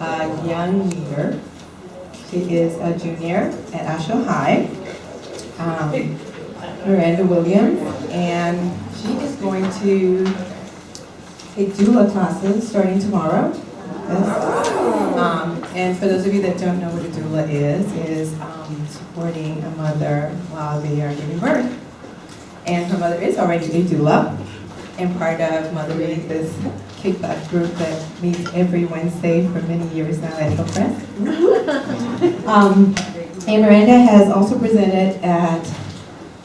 a young leader. She is a junior at Asheville High, Miranda Williams, and she is going to take doula classes starting tomorrow. Yes. And for those of you that don't know what a doula is supporting a mother while they are giving birth. And her mother is already a doula and part of Mother Read, this kickback group that meets every Wednesday for many years now at Hillcrest. And Miranda has also presented at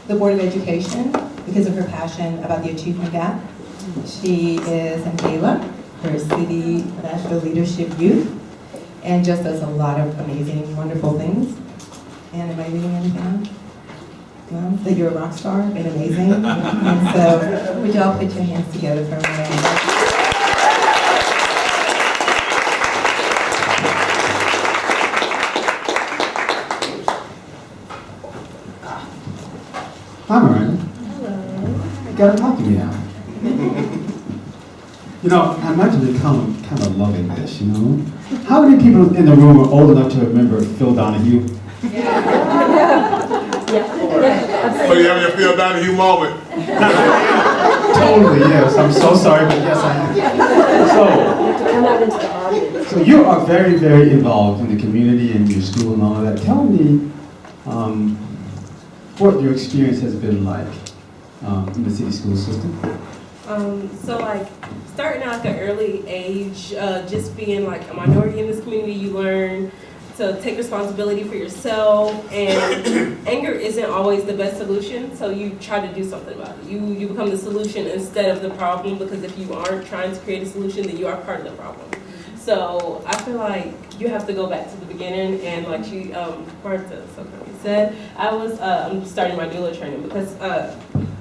the Board of Education because of her passion about the achievement gap. She is in Gala for City of Asheville Leadership Youth and just does a lot of amazing, wonderful things. And am I leaving anything out? No? That you're a rock star and amazing. And so would y'all put your hands together for Miranda? Hi, Miranda. Hello. You gotta talk to me now. You know, I'm actually kind of loving this, you know? How many people in the room are old enough to remember Phil Donahue? So you having your Phil Donahue moment? Totally, yes. I'm so sorry, but yes, I am. So you are very, very involved in the community and your school and all of that. Tell me what your experience has been like in the city school system. So like starting out at an early age, just being like a minority in this community, you learn to take responsibility for yourself, and anger isn't always the best solution, so you try to do something about it. You become the solution instead of the problem, because if you aren't trying to create a solution, then you are part of the problem. So I feel like you have to go back to the beginning, and like Martha said, I'm starting my doula training because a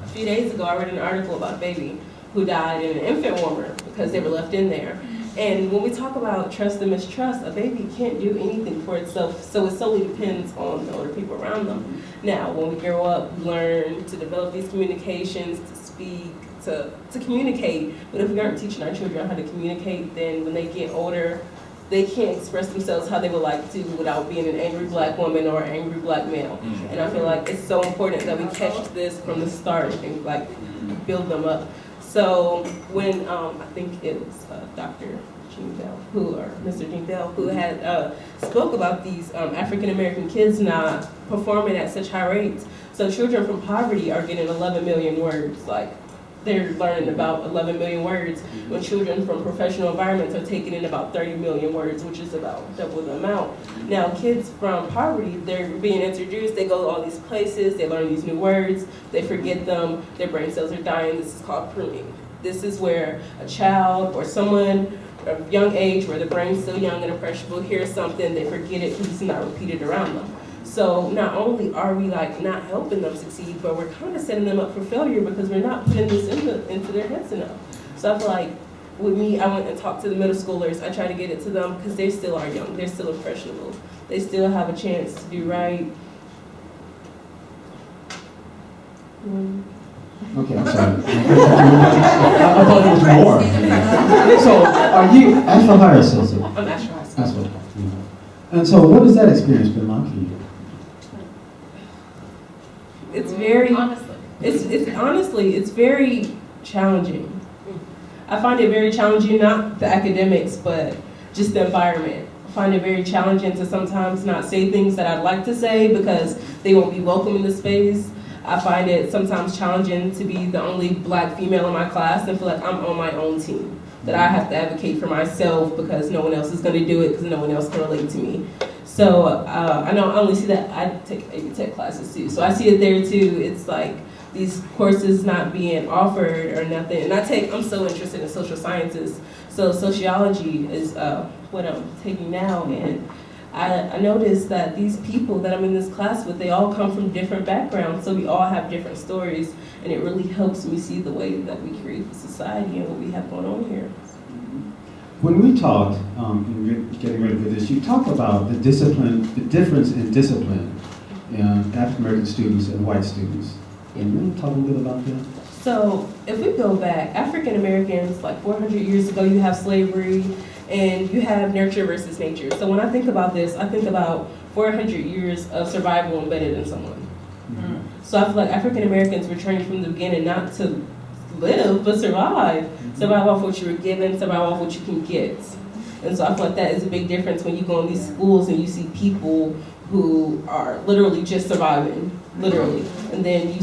few days ago I read an article about a baby who died in an infant warmer because they were left in there. And when we talk about trust and mistrust, a baby can't do anything for itself, so it solely depends on the older people around them. Now, when we grow up, we learn to develop these communications, to speak, to communicate. But if we aren't teaching our children how to communicate, then when they get older, they can't express themselves how they would like to without being an angry black woman or an angry black male. And I feel like it's so important that we catch this from the start and like build them up. So when I think it was Dr. Gene Bell, or Mr. Gene Bell, who had spoke about these African American kids not performing at such high rates. So children from poverty are getting 11 million words, like they're learning about 11 million words, when children from professional environments are taking in about 30 million words, which is about double the amount. Now, kids from poverty, they're being introduced, they go to all these places, they learn these new words, they forget them, their brain cells are dying. This is called pruning. This is where a child or someone of young age, where the brain's still young and impressionable, hears something, they forget it because it's not repeated around them. So not only are we like not helping them succeed, but we're kind of setting them up for failure because we're not putting this into their heads enough. So I feel like with me, I went and talked to the middle schoolers. I try to get it to them because they still are young. They're still impressionable. They still have a chance to do right. Okay, I'm sorry. I thought there was more. So, are you Asheville High Associate? I'm Asheville High School. Asheville. And so, what has that experience been like for you? It's very it's very challenging. I find it very challenging, not the academics, but just the environment. I find it very challenging to sometimes not say things that I'd like to say because they won't be welcome in the space. I find it sometimes challenging to be the only black female in my class and feel like I'm on my own team, that I have to advocate for myself because no one else is going to do it because no one else can relate to me. So I know I only see that, I take AP Tech classes too, so I see it there too. It's like these courses not being offered or nothing. And I'm so interested in social sciences, so sociology is what I'm taking now. And I noticed that these people that I'm in this class with, they all come from different backgrounds, so we all have different stories, and it really helps me see the way that we create the society and what we have going on here. When we talked, and getting ready for this, you talked about the difference in discipline in African American students and white students. Can you talk a little bit about that? So if we go back, African Americans, like 400 years ago, you have slavery, and you have nurture versus nature. So when I think about this, I think about 400 years of survival embedded in someone. So I feel like African Americans were trained from the beginning not to live, but survive. Survive off what you were given, survive off what you can get. And so I feel like that is a big difference when you go in these schools and you see people who are literally just surviving, literally. And then you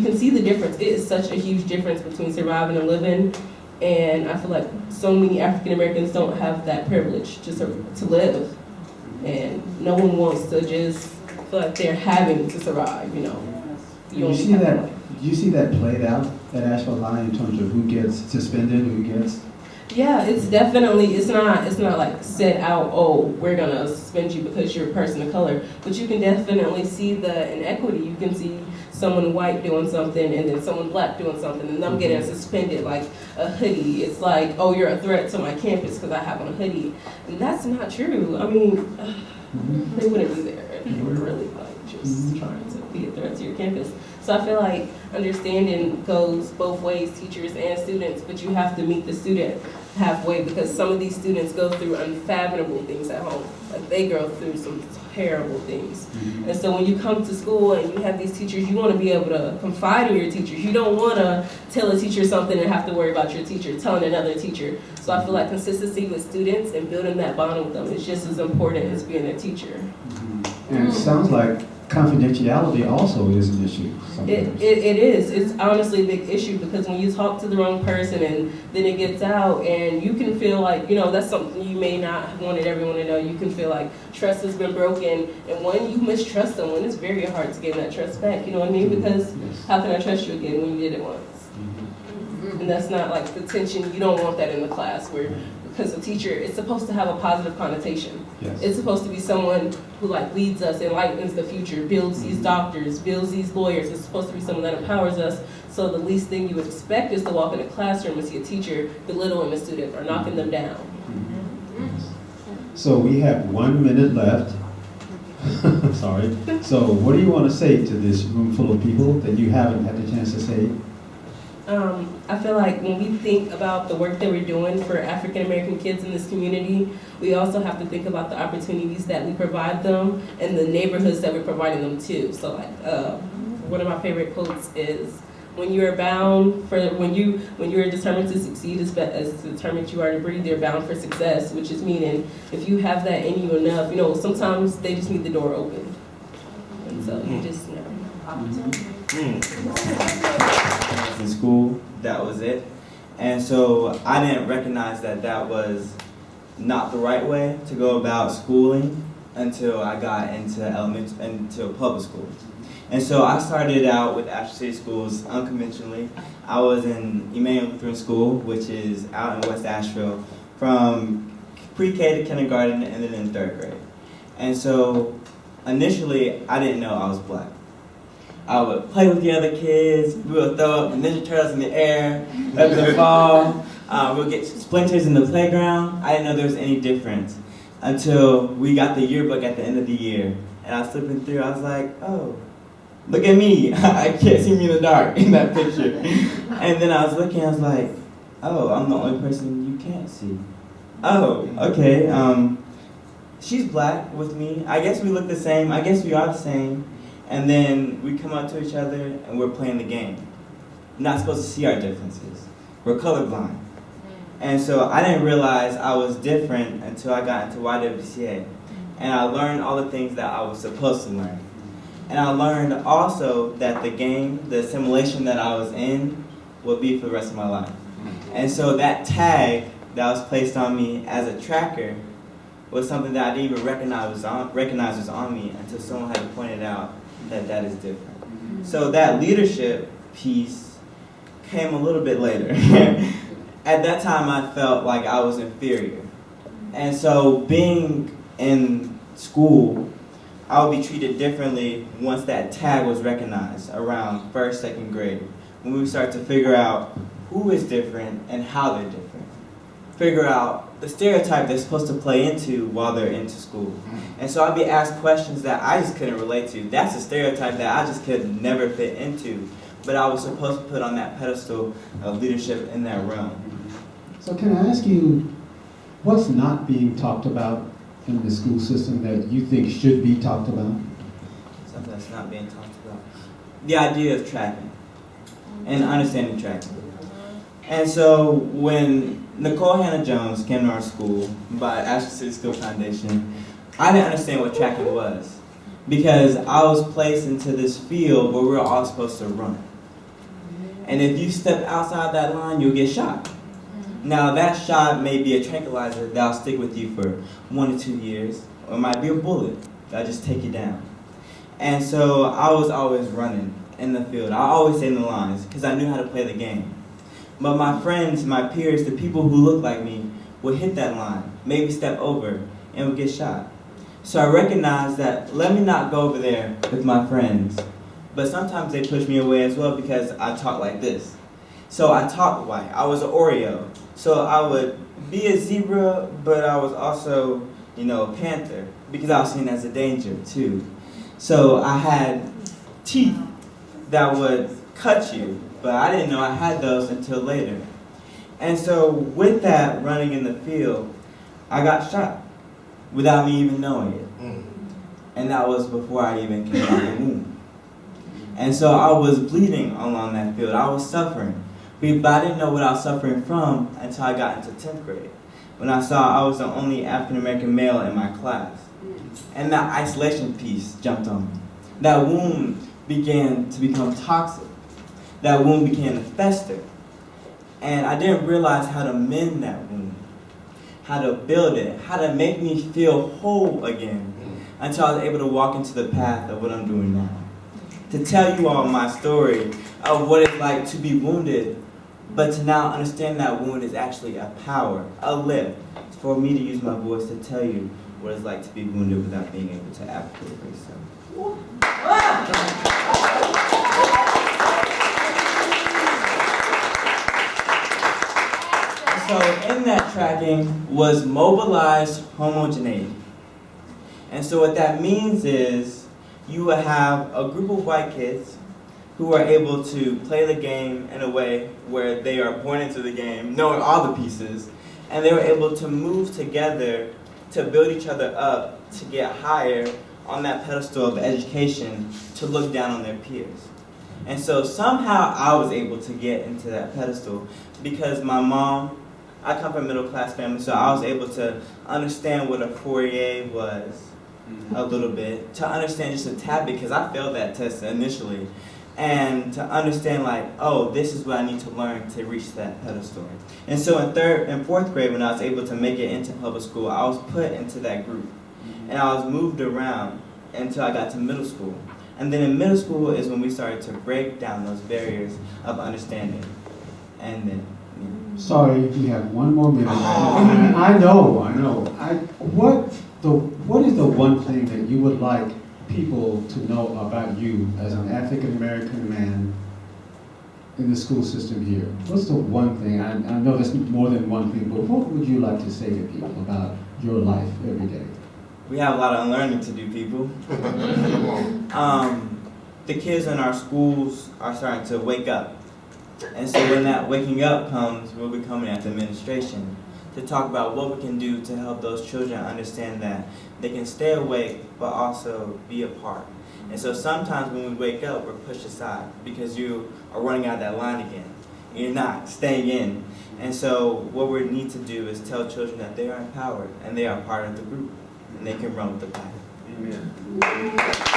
can see the difference. It is such a huge difference between surviving and living. And I feel like so many African Americans don't have that privilege to live. And no one wants to just feel like they're having to survive, you know. Do you see that played out at Asheville High in terms of who gets suspended, who gets? Yeah, it's not like set out, oh, we're gonna suspend you because you're a person of color, but you can definitely see the inequity. You can see someone white doing something and then someone black doing something and them getting suspended, like a hoodie. It's like, oh, you're a threat to my campus because I have on a hoodie. And that's not true. I mean, they wouldn't be there if you were really like just trying to be a threat to your campus. So I feel like understanding goes both ways, teachers and students, but you have to meet the student halfway because some of these students go through unfathomable things at home. Like they go through some terrible things. And so when you come to school and you have these teachers, you want to be able to confide in your teachers. You don't want to tell a teacher something and have to worry about your teacher telling another teacher. So I feel like consistency with students and building that bond with them is just as important as being a teacher. And it sounds like confidentiality also is an issue. It is. It's honestly a big issue because when you talk to the wrong person and then it gets out and you can feel like, you know, that's something you may not have wanted everyone to know. You can feel like trust has been broken, and when you mistrust someone, it's very hard to get that trust back, you know what I mean? Because how can I trust you again when you did it once? And that's not like the tension, you don't want that in the class where, because a teacher, it's supposed to have a positive connotation. Yes. It's supposed to be someone who like leads us, enlightens the future, builds these doctors, builds these lawyers. It's supposed to be someone that empowers us. So the least thing you would expect is to walk in a classroom and see a teacher belittling a student or knocking them down. So we have 1 minute left. Sorry. So what do you want to say to this room full of people that you haven't had the chance to say? I feel like when we think about the work that we're doing for African American kids in this community, we also have to think about the opportunities that we provide them and the neighborhoods that we're providing them to. So like one of my favorite quotes is, when you are bound for, when you are determined to succeed as determined you are to breathe, you're bound for success, which is meaning if you have that in you enough, you know, sometimes they just need the door open. And so you just never know. In school, that was it. And so I didn't recognize that that was not the right way to go about schooling until I got into public school. And so I started out with Asheville City Schools unconventionally. I was in Emmanuel Lutheran School, which is out in West Asheville, from pre-K to kindergarten and then in 3rd grade. And so initially, I didn't know I was black. I would play with the other kids. We would throw up the Ninja Turtles in the air, let them fall. We would get splinters in the playground. I didn't know there was any difference until we got the yearbook at the end of the year. And I was flipping through, I was like, oh, look at me. I can't see me in the dark in that picture. And then I was looking, I was like, oh, I'm the only person you can't see. Oh, okay. She's black with me. I guess we look the same. I guess we are the same. And then we come up to each other and we're playing the game. We're not supposed to see our differences. We're colorblind. And so I didn't realize I was different until I got into YWCA. And I learned all the things that I was supposed to learn. And I learned also that the game, the simulation that I was in, would be for the rest of my life. And so that tag that was placed on me as a tracker was something that I didn't even recognize was on me until someone had pointed out that is different. So that leadership piece came a little bit later. At that time, I felt like I was inferior. And so being in school, I would be treated differently once that tag was recognized around 1st, 2nd grade, when we start to figure out who is different and how they're different. Figure out the stereotype they're supposed to play into while they're into school. And so I'd be asked questions that I just couldn't relate to. That's a stereotype that I just could never fit into, but I was supposed to put on that pedestal of leadership in that realm. So can I ask you, what's not being talked about in the school system that you think should be talked about? Something that's not being talked about. The idea of tracking and understanding tracking. And so when Nicole Hannah-Jones came to our school by Ashland City School Foundation, I didn't understand what tracking was because I was placed into this field where we were all supposed to run. And if you step outside that line, you'll get shot. Now that shot may be a tranquilizer that'll stick with you for 1 to 2 years, or it might be a bullet that'll just take you down. And so I was always running in the field. I always stayed in the lines because I knew how to play the game. But my friends, my peers, the people who looked like me would hit that line, maybe step over, and would get shot. So I recognized that let me not go over there with my friends. But sometimes they push me away as well because I talk like this. So I talked white. I was an Oreo. So I would be a zebra, but I was also, a panther because I was seen as a danger too. So I had teeth that would cut you, but I didn't know I had those until later. And so with that running in the field, I got shot without me even knowing it. And that was before I even came out of the womb. And so I was bleeding along that field. I was suffering. But I didn't know what I was suffering from until I got into 10th grade, when I saw I was the only African-American male in my class. And that isolation piece jumped on me. That wound began to become toxic. That wound began to fester. And I didn't realize how to mend that wound, how to build it, how to make me feel whole again, until I was able to walk into the path of what I'm doing now. To tell you all my story of what it's like to be wounded, but to now understand that wound is actually a power, a lift, for me to use my voice to tell you what it's like to be wounded without being able to advocate for yourself. So in that tracking was mobilized homogeneity. And so what that means is you will have a group of white kids who are able to play the game in a way where they are born into the game, knowing all the pieces, and they were able to move together to build each other up to get higher on that pedestal of education to look down on their peers. And so somehow I was able to get into that pedestal because my mom, I come from a middle class family, so I was able to understand what a foyer was a little bit, to understand just a tad bit, because I failed that test initially, and to understand like, oh, this is what I need to learn to reach that pedestal. And so in 3rd and 4th grade, when I was able to make it into public school, I was put into that group, and I was moved around until I got to middle school. And then in middle school is when we started to break down those barriers of understanding. And then, Sorry, we have one more minute. I know. What is the one thing that you would like people to know about you as an African American man in the school system here? What's the one thing? I know there's more than one thing, but what would you like to say to people about your life every day? we have a lot of unlearning to do, people. The kids in our schools are starting to wake up. And so when that waking up comes, we'll be coming at the administration to talk about what we can do to help those children understand that they can stay awake but also be a part. And so sometimes when we wake up, we're pushed aside because you are running out of that line again. You're not staying in. And so what we need to do is tell children that they are empowered and they are part of the group and they can run with the pack. Amen.